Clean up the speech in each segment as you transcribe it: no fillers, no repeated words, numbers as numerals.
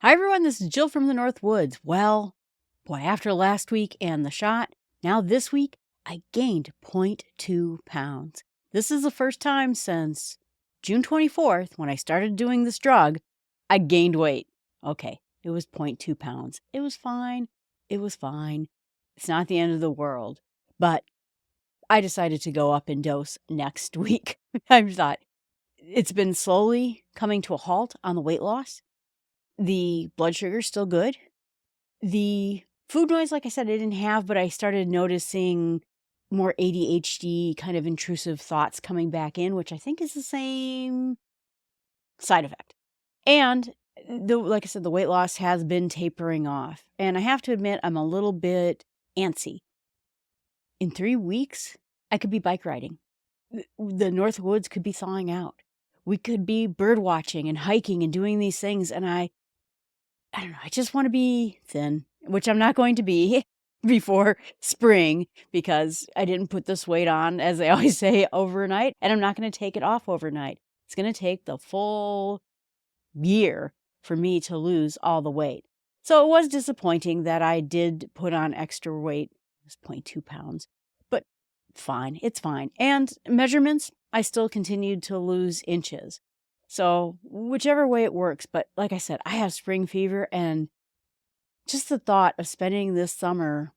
Hi everyone, this is Jill from the North Woods. Well, boy, after last week and the shot, now this week, I gained 0.2 pounds. This is the first time since June 24th, when I started doing this drug, I gained weight. Okay, it was 0.2 pounds. It was fine. It was fine. It's not the end of the world. But I decided to go up in dose next week. I thought it's been slowly coming to a halt on the weight loss. The blood sugar's still good. The food noise, like I said, I didn't have, but I started noticing more ADHD kind of intrusive thoughts coming back in, which I think is the same side effect. And like I said, the weight loss has been tapering off. And I have to admit, I'm a little bit antsy. In 3 weeks, I could be bike riding. The North Woods could be thawing out. We could be bird watching and hiking and doing these things. And I don't know, I just want to be thin, which I'm not going to be before spring because I didn't put this weight on, as I always say, overnight, and I'm not going to take it off overnight. It's going to take the full year for me to lose all the weight. So it was disappointing that I did put on extra weight. It was 0.2 pounds, but fine, it's fine. And measurements, I still continued to lose inches. So whichever way it works, but like I said, I have spring fever, and just the thought of spending this summer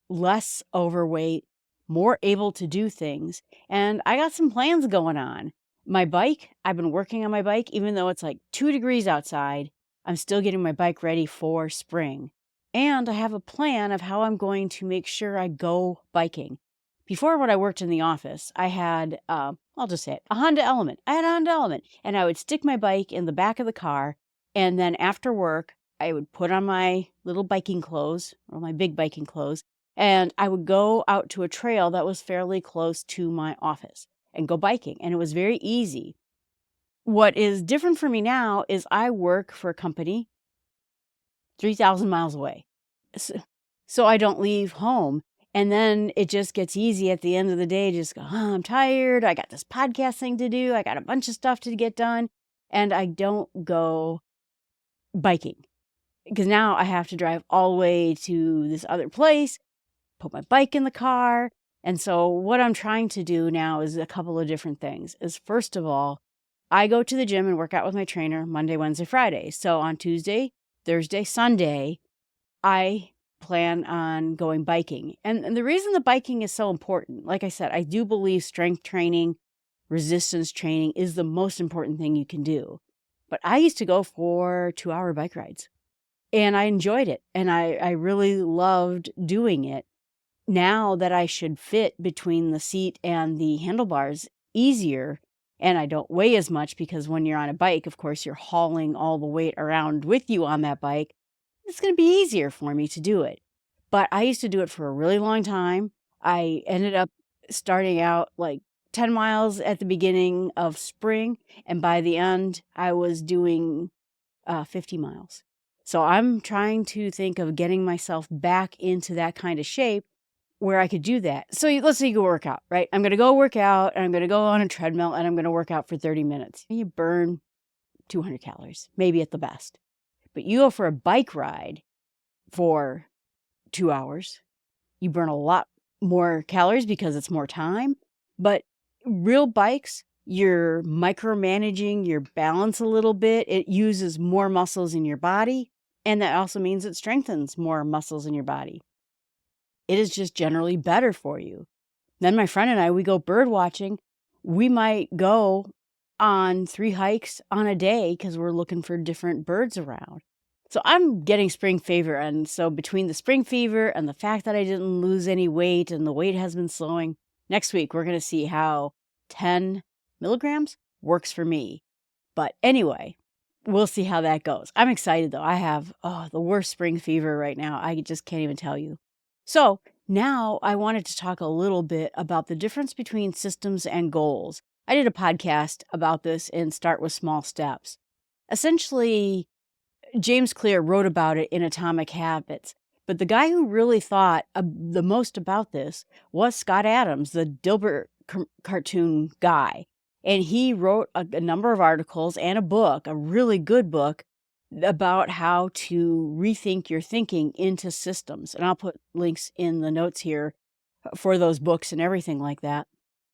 less overweight, more able to do things, and I got some plans going on. My bike, I've been working on my bike, even though it's like 2 degrees outside, I'm still getting my bike ready for spring. And I have a plan of how I'm going to make sure I go biking. Before, when I worked in the office, I had, I'll just say it, a Honda Element. I had a Honda Element, and I would stick my bike in the back of the car, and then after work, I would put on my little biking clothes, or my big biking clothes, and I would go out to a trail that was fairly close to my office and go biking, and it was very easy. What is different for me now is I work for a company 3,000 miles away, so I don't leave home. And then it just gets easy at the end of the day. Just go, oh, I'm tired. I got this podcast thing to do. I got a bunch of stuff to get done. And I don't go biking because now I have to drive all the way to this other place, put my bike in the car. And so what I'm trying to do now is a couple of different things. Is first of all, I go to the gym and work out with my trainer Monday, Wednesday, Friday. So on Tuesday, Thursday, Sunday, I plan on going biking. And the reason the biking is so important, like I said, I do believe strength training, resistance training is the most important thing you can do. But I used to go for 2-hour bike rides, and I enjoyed it, and I really loved doing it. Now that I should fit between the seat and the handlebars easier, and I don't weigh as much, because when you're on a bike, of course, you're hauling all the weight around with you on that bike, it's going to be easier for me to do it. But I used to do it for a really long time. I ended up starting out like 10 miles at the beginning of spring, and by the end, I was doing 50 miles. So I'm trying to think of getting myself back into that kind of shape where I could do that. So let's say you go work out, right? I'm going to go work out, and I'm going to go on a treadmill, and I'm going to work out for 30 minutes. You burn 200 calories, maybe at the best. But you go for a bike ride for 2 hours, you burn a lot more calories because it's more time. But real bikes, you're micromanaging your balance a little bit. It uses more muscles in your body, and that also means it strengthens more muscles in your body. It is just generally better for you. Then my friend and I, we go bird watching. We might go on 3 hikes on a day because we're looking for different birds around. So I'm getting spring fever, and so between the spring fever and the fact that I didn't lose any weight and the weight has been slowing, next week we're going to see how 10 milligrams works for me. But anyway, we'll see how that goes. I'm excited though. I have the worst spring fever right now. I just can't even tell you. So now I wanted to talk a little bit about the difference between systems and goals. I did a podcast about this in Start with Small Steps. Essentially, James Clear wrote about it in Atomic Habits, but the guy who really thought the most about this was Scott Adams, the Dilbert cartoon guy. And he wrote a number of articles and a book, a really good book, about how to rethink your thinking into systems. And I'll put links in the notes here for those books and everything like that.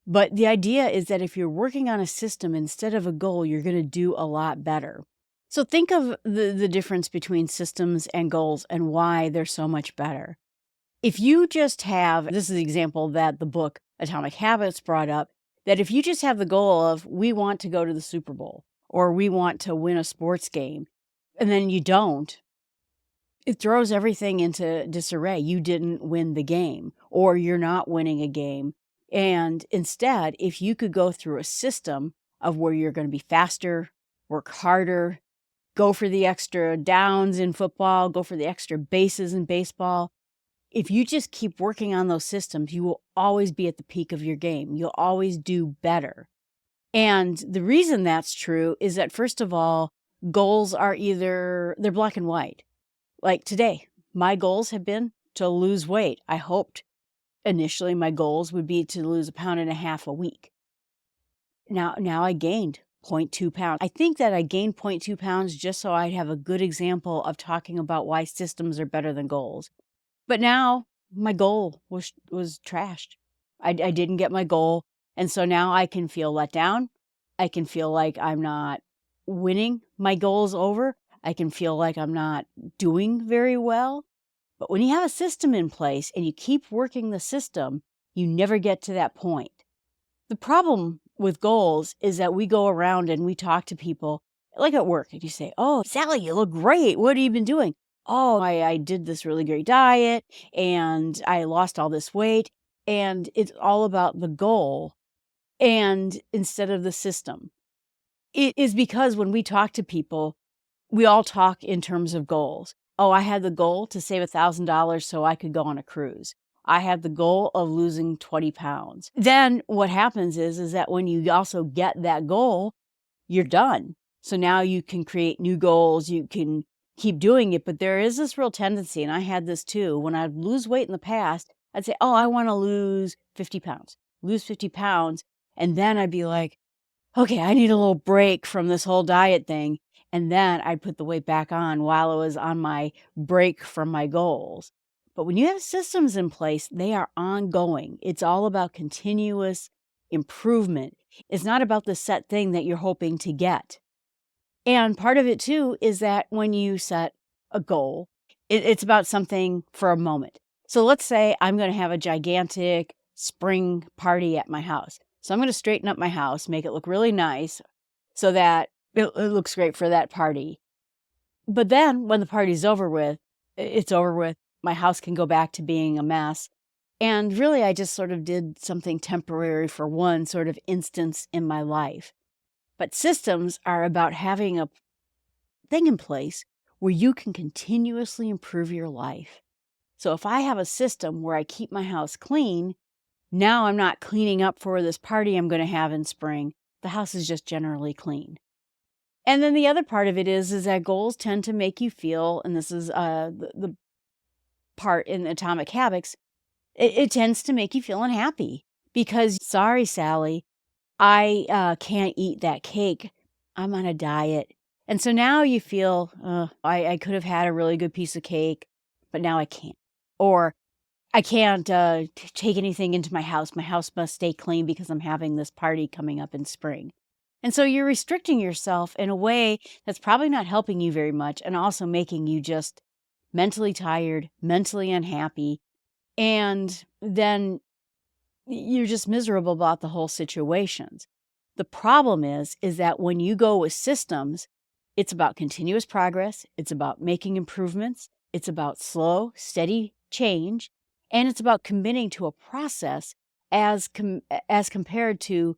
But the idea is that if you're working on a system instead of a goal, you're going to do a lot better. So think of the difference between systems and goals and why they're so much better. If you just have, this is the example that the book Atomic Habits brought up, that if you just have the goal of, we want to go to the Super Bowl or we want to win a sports game, and then you don't, it throws everything into disarray. You didn't win the game, or you're not winning a game. And instead, if you could go through a system of where you're going to be faster, work harder, go for the extra downs in football, go for the extra bases in baseball, if you just keep working on those systems, you will always be at the peak of your game. You'll always do better. And the reason that's true is that, first of all, goals are they're black and white. Like today, my goals have been to lose weight. I hoped initially my goals would be to lose 1.5 pounds a week. Now I gained 0.2 pounds. I think that I gained 0.2 pounds just so I'd have a good example of talking about why systems are better than goals. But now my goal was trashed. I didn't get my goal. And so now I can feel let down. I can feel like I'm not winning my goals over. I can feel like I'm not doing very well. But when you have a system in place and you keep working the system, you never get to that point. The problem with goals is that we go around and we talk to people, like at work, and you say, "Oh, Sally, you look great. What have you been doing?" "Oh, I did this really great diet and I lost all this weight." And it's all about the goal and instead of the system. It is because when we talk to people, we all talk in terms of goals. "Oh, I had the goal to save $1,000 so I could go on a cruise. I had the goal of losing 20 pounds. Then what happens is that when you also get that goal, you're done. So now you can create new goals. You can keep doing it. But there is this real tendency, and I had this too. When I'd lose weight in the past, I'd say, "Oh, I want to lose 50 pounds, lose 50 pounds." And then I'd be like, "Okay, I need a little break from this whole diet thing." And then I'd put the weight back on while I was on my break from my goals. But when you have systems in place, they are ongoing. It's all about continuous improvement. It's not about the set thing that you're hoping to get. And part of it too is that when you set a goal, it's about something for a moment. So let's say I'm going to have a gigantic spring party at my house. So I'm going to straighten up my house, make it look really nice so that it looks great for that party. But then when the party's over with, it's over with. My house can go back to being a mess. And really, I just sort of did something temporary for one sort of instance in my life. But systems are about having a thing in place where you can continuously improve your life. So if I have a system where I keep my house clean, now I'm not cleaning up for this party I'm going to have in spring. The house is just generally clean. And then the other part of it is that goals tend to make you feel, and this is the part in Atomic Habits, it tends to make you feel unhappy because, "Sorry, Sally, I can't eat that cake. I'm on a diet." And so now you feel, I could have had a really good piece of cake, but now I can't. Or I can't take anything into my house. My house must stay clean because I'm having this party coming up in spring. And so you're restricting yourself in a way that's probably not helping you very much and also making you just mentally tired, mentally unhappy. And then you're just miserable about the whole situations. The problem is that when you go with systems, it's about continuous progress. It's about making improvements. It's about slow, steady change. And it's about committing to a process as compared to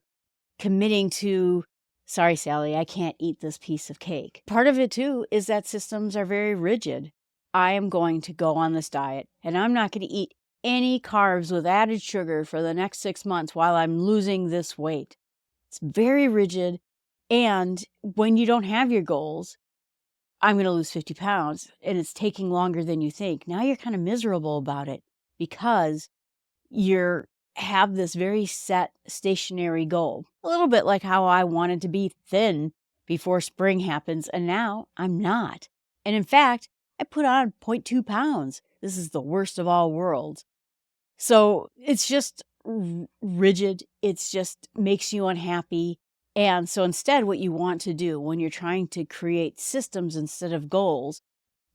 committing to, "Sorry, Sally, I can't eat this piece of cake." Part of it too is that systems are very rigid. I am going to go on this diet and I'm not going to eat any carbs with added sugar for the next 6 months while I'm losing this weight. It's very rigid. And when you don't have your goals, "I'm going to lose 50 pounds and it's taking longer than you think." Now you're kind of miserable about it because you have this very set stationary goal. A little bit like how I wanted to be thin before spring happens, and now I'm not. And in fact, I put on 0.2 pounds. This is the worst of all worlds. So it's just rigid. It's just makes you unhappy. And so instead, what you want to do when you're trying to create systems instead of goals,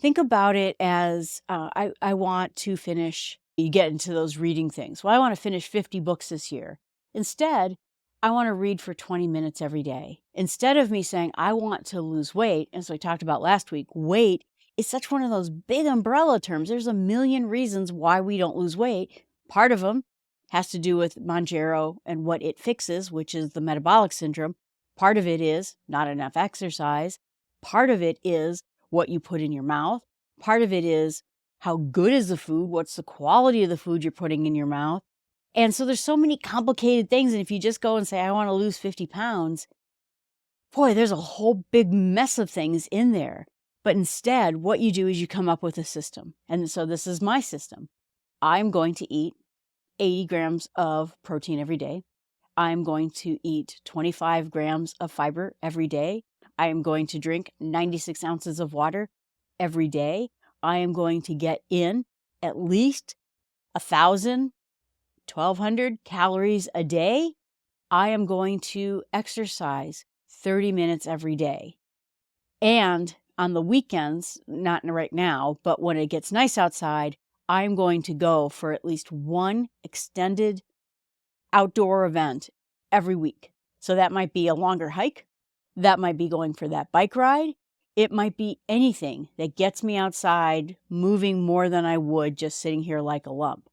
think about it as I want to finish. You get into those reading things. Well, I want to finish 50 books this year. Instead, I want to read for 20 minutes every day. Instead of me saying, I want to lose weight, as I talked about last week, weight is such one of those big umbrella terms. There's a million reasons why we don't lose weight. Part of them has to do with Mounjaro and what it fixes, which is the metabolic syndrome. Part of it is not enough exercise. Part of it is what you put in your mouth. Part of it is how good is the food? What's the quality of the food you're putting in your mouth? And so there's so many complicated things. And if you just go and say, I want to lose 50 pounds, boy, there's a whole big mess of things in there. But instead, what you do is you come up with a system. And so this is my system. I'm going to eat 80 grams of protein every day. I'm going to eat 25 grams of fiber every day. I am going to drink 96 ounces of water every day. I am going to get in at least 1,000, 1,200 calories a day. I am going to exercise 30 minutes every day. And on the weekends, not right now, but when it gets nice outside, I'm going to go for at least one extended outdoor event every week. So that might be a longer hike. That might be going for that bike ride. It might be anything that gets me outside, moving more than I would just sitting here like a lump.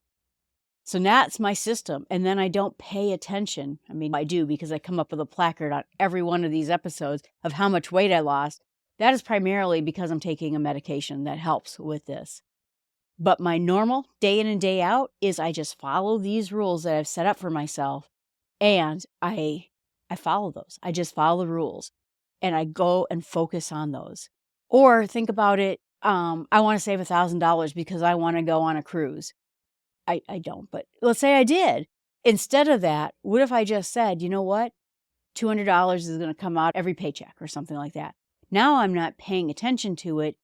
So that's my system. And then I don't pay attention. I mean, I do because I come up with a placard on every one of these episodes of how much weight I lost. That is primarily because I'm taking a medication that helps with this. But my normal day in and day out is I just follow these rules that I've set up for myself, and I follow those. I just follow the rules, and I go and focus on those. Or think about it, I want to save $1,000 because I want to go on a cruise. I don't, but let's say I did. Instead of that, what if I just said, you know what? $200 is going to come out every paycheck or something like that. Now I'm not paying attention to it.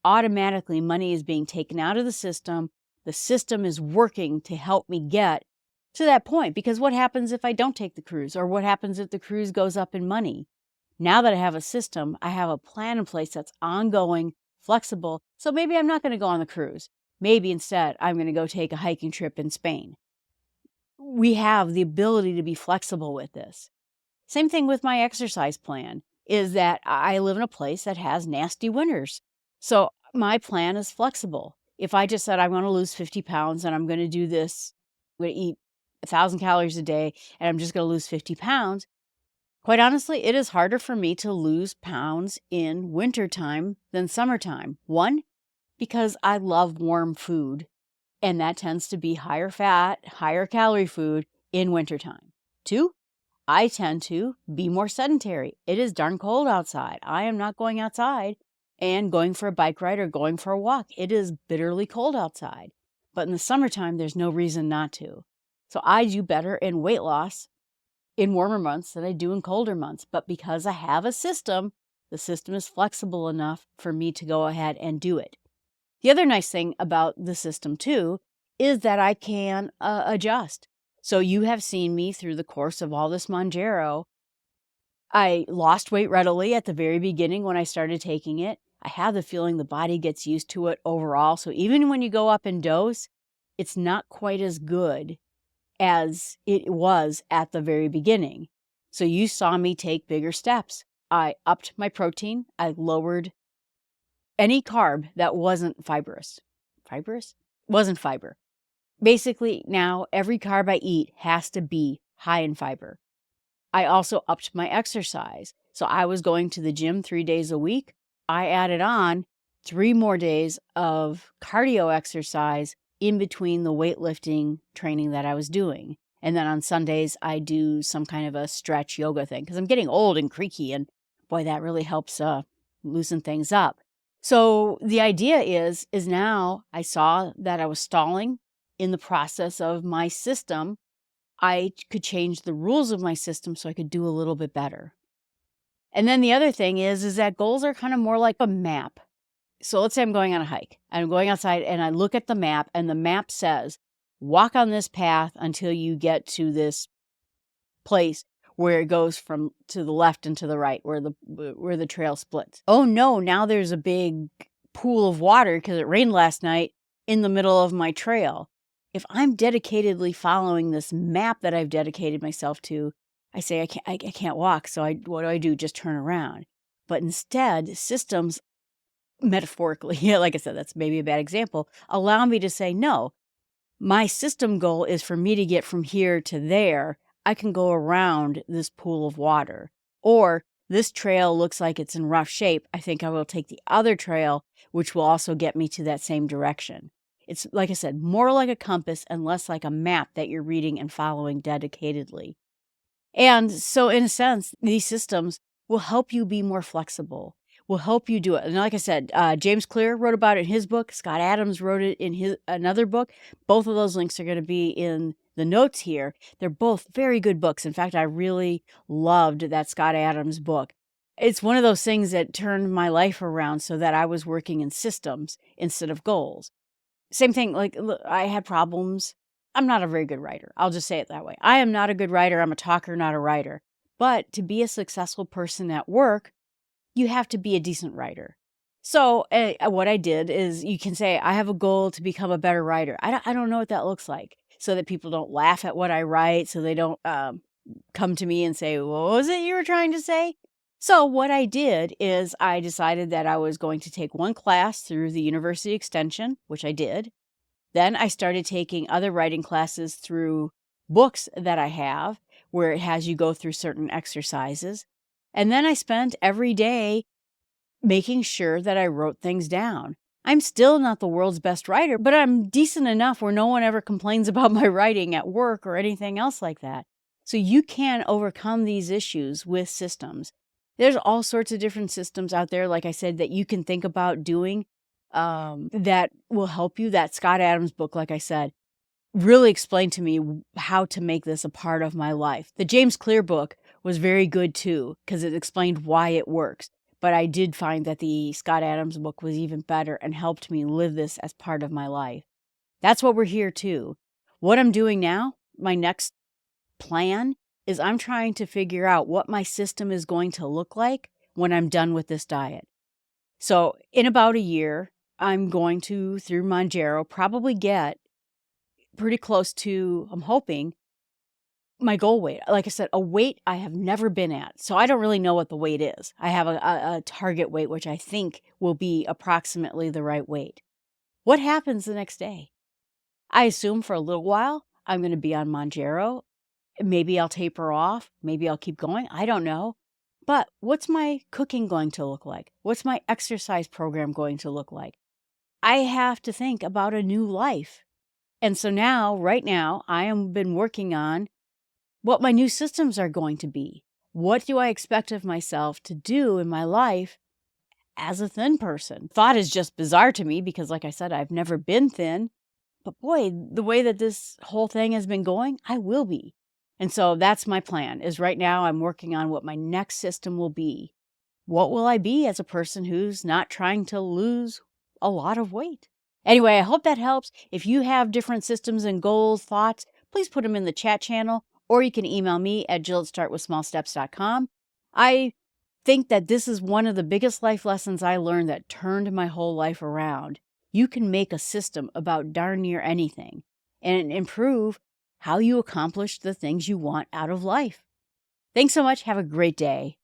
Automatically, money is being taken out of the system. The system is working to help me get to that point. Because what happens if I don't take the cruise? Or what happens if the cruise goes up in money? Now that I have a system, I have a plan in place that's ongoing, flexible. So maybe I'm not going to go on the cruise. Maybe instead, I'm going to go take a hiking trip in Spain. We have the ability to be flexible with this. Same thing with my exercise plan is that I live in a place that has nasty winters. So my plan is flexible. If I just said I'm going to lose 50 pounds and I'm going to do this, I'm going to eat 1,000 calories a day and I'm just going to lose 50 pounds, quite honestly, it is harder for me to lose pounds in wintertime than summertime. One, because I love warm food, and that tends to be higher fat, higher calorie food in wintertime. Two, I tend to be more sedentary. It is darn cold outside. I am not going outside and going for a bike ride or going for a walk. It is bitterly cold outside. But in the summertime, there's no reason not to. So I do better in weight loss in warmer months than I do in colder months. But because I have a system, the system is flexible enough for me to go ahead and do it. The other nice thing about the system, too, is that I can adjust. So you have seen me through the course of all this Mounjaro. I lost weight readily at the very beginning when I started taking it. I have the feeling the body gets used to it overall. So even when you go up in dose, it's not quite as good as it was at the very beginning. So you saw me take bigger steps. I upped my protein. I lowered any carb that wasn't fibrous. Fibrous? Wasn't fiber. Basically, now every carb I eat has to be high in fiber. I also upped my exercise. So I was going to the gym 3 days a week. I added on 3 more days of cardio exercise in between the weightlifting training that I was doing. And then on Sundays, I do some kind of a stretch yoga thing because I'm getting old and creaky, and boy, that really helps loosen things up. So the idea is now I saw that I was stalling in the process of my system. I could change the rules of my system so I could do a little bit better. And then the other thing is that goals are kind of more like a map. So let's say I'm going on a hike. I'm going outside and I look at the map, and the map says, walk on this path until you get to this place where it goes from to the left and to the right, where the trail splits. Oh no, now there's a big pool of water because it rained last night in the middle of my trail. If I'm dedicatedly following this map that I've dedicated myself to, I say I can't walk. So what do? Just turn around. But instead, systems, metaphorically, like I said, that's maybe a bad example, allow me to say, no, my system goal is for me to get from here to there. I can go around this pool of water. Or this trail looks like it's in rough shape. I think I will take the other trail, which will also get me to that same direction. It's, like I said, more like a compass and less like a map that you're reading and following dedicatedly. And so, in a sense, these systems will help you be more flexible, will help you do it. And like I said, James Clear wrote about it in his book. Scott Adams wrote it in another book. Both of those links are going to be in the notes here. They're both very good books. In fact, I really loved that Scott Adams book. It's one of those things that turned my life around so that I was working in systems instead of goals. Same thing, like, look, I had problems. I'm not a very good writer. I'll just say it that way. I am not a good writer. I'm a talker, not a writer. But to be a successful person at work, you have to be a decent writer. So what I did is, you can say, I have a goal to become a better writer. I don't know what that looks like, so that people don't laugh at what I write, so they don't come to me and say, what was it you were trying to say? So what I did is I decided that I was going to take one class through the University Extension, which I did. Then I started taking other writing classes through books that I have, where it has you go through certain exercises. And then I spent every day making sure that I wrote things down. I'm still not the world's best writer, but I'm decent enough where no one ever complains about my writing at work or anything else like that. So you can overcome these issues with systems. There's all sorts of different systems out there, like I said, that you can think about doing that will help you. That Scott Adams book, like I said, really explained to me how to make this a part of my life. The James Clear book was very good too, because it explained why it works. But I did find that the Scott Adams book was even better and helped me live this as part of my life. That's what we're here to. What I'm doing now, my next plan, is I'm trying to figure out what my system is going to look like when I'm done with this diet. So in about a year, I'm going to, through Mounjaro, probably get pretty close to, I'm hoping, my goal weight. Like I said, a weight I have never been at. So I don't really know what the weight is. I have a target weight, which I think will be approximately the right weight. What happens the next day? I assume for a little while, I'm going to be on Mounjaro. Maybe I'll taper off. Maybe I'll keep going. I don't know. But what's my cooking going to look like? What's my exercise program going to look like? I have to think about a new life. And so now, right now, I have been working on what my new systems are going to be. What do I expect of myself to do in my life as a thin person? Thought is just bizarre to me because, like I said, I've never been thin. But boy, the way that this whole thing has been going, I will be. And so that's my plan, is right now I'm working on what my next system will be. What will I be as a person who's not trying to lose a lot of weight? Anyway, I hope that helps. If you have different systems and goals, thoughts, please put them in the chat channel, or you can email me at jill@startwithsmallsteps.com. I think that this is one of the biggest life lessons I learned that turned my whole life around. You can make a system about darn near anything and improve how you accomplish the things you want out of life. Thanks so much. Have a great day.